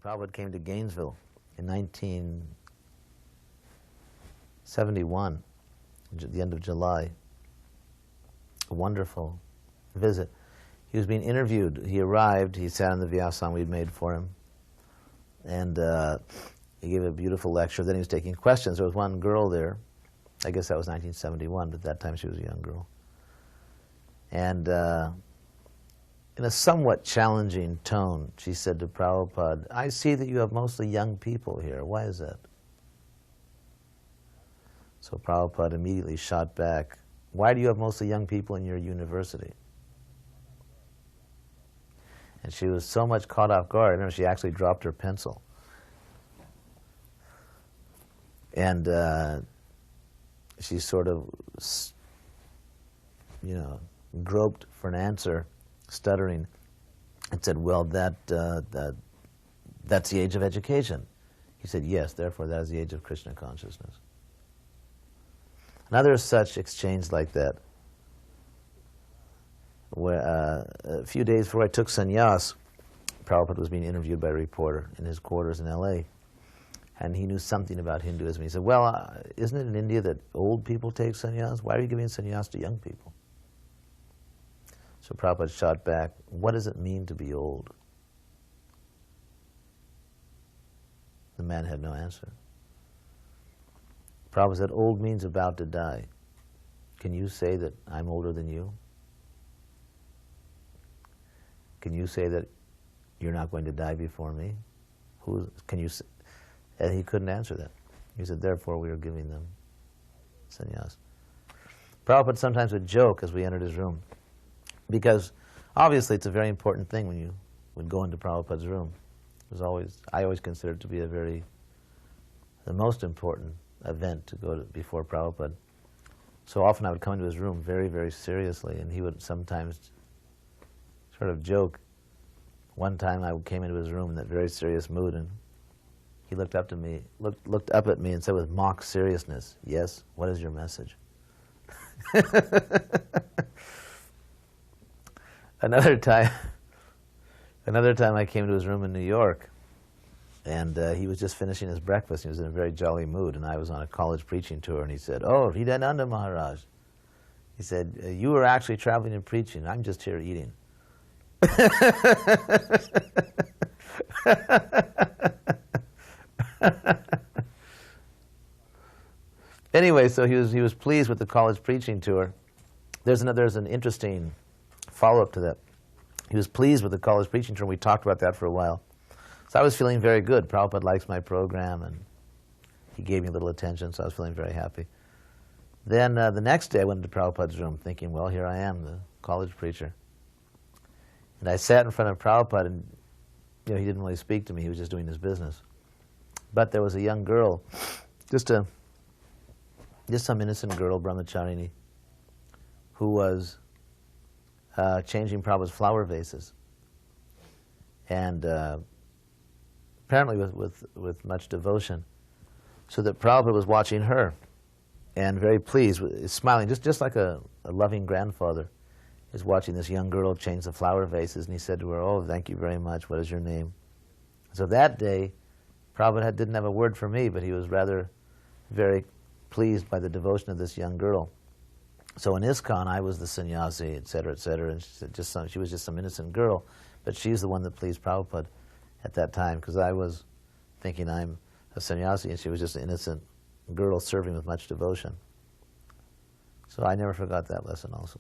Prabhupada came to Gainesville in 1971, at the end of July. A wonderful visit. He was being interviewed. He arrived, he sat on the vyasam we'd made for him, and he gave a beautiful lecture. Then he was taking questions. There was one girl there. I guess that was 1971, but at that time she was a young girl. And in a somewhat challenging tone, she said to Prabhupada, "I see that you have mostly young people here. Why is that?" So Prabhupada immediately shot back, "Why do you have mostly young people in your university?" And she was so much caught off guard. I remember she actually dropped her pencil. And she sort of, groped for an answer, stuttering, and said, "Well, that's the age of education." He said, "Yes, therefore that is the age of Krishna consciousness." Another such exchange like that, where a few days before I took sannyas, Prabhupada was being interviewed by a reporter in his quarters in LA, and he knew something about Hinduism. He said, "Well, isn't it in India that old people take sannyas? Why are you giving sannyas to young people?" So Prabhupada shot back, "What does it mean to be old?" The man had no answer. Prabhupada said, "Old means about to die. Can you say that I'm older than you? Can you say that you're not going to die before me? Can you say?" And he couldn't answer that. He said, "Therefore we are giving them sannyas." Prabhupada sometimes would joke as we entered his room, because obviously it's a very important thing when you would go into Prabhupada's room. I always considered it to be the most important event to go to before Prabhupada. So often I would come into his room very, very seriously, and he would sometimes sort of joke. One time I came into his room in that very serious mood, and he looked up at me and said with mock seriousness, "Yes, what is your message?" Another time I came to his room in New York, and he was just finishing his breakfast. He was in a very jolly mood, and I was on a college preaching tour, and he said, "Oh, Hridayananda Maharaj." He said, "You were actually traveling and preaching. I'm just here eating." Anyway, so he was pleased with the college preaching tour. There's an interesting follow-up to that. He was pleased with the college preaching tour, and we talked about that for a while. So I was feeling very good. Prabhupada likes my program, and he gave me a little attention, so I was feeling very happy. Then the next day I went into Prabhupada's room thinking, well, here I am, the college preacher. And I sat in front of Prabhupada, and he didn't really speak to me. He was just doing his business. But there was a young girl, just some innocent girl, brahmacharini, who was changing Prabhupada's flower vases. And apparently with much devotion, so that Prabhupada was watching her and very pleased, smiling, just like a loving grandfather is watching this young girl change the flower vases. And he said to her, "Oh, thank you very much. What is your name?" So that day, Prabhupada didn't have a word for me, but he was rather very pleased by the devotion of this young girl. So in ISKCON, I was the sannyasi, et cetera, and she was just some innocent girl, but she's the one that pleased Prabhupada at that time, because I was thinking I'm a sannyasi, and she was just an innocent girl serving with much devotion. So I never forgot that lesson also.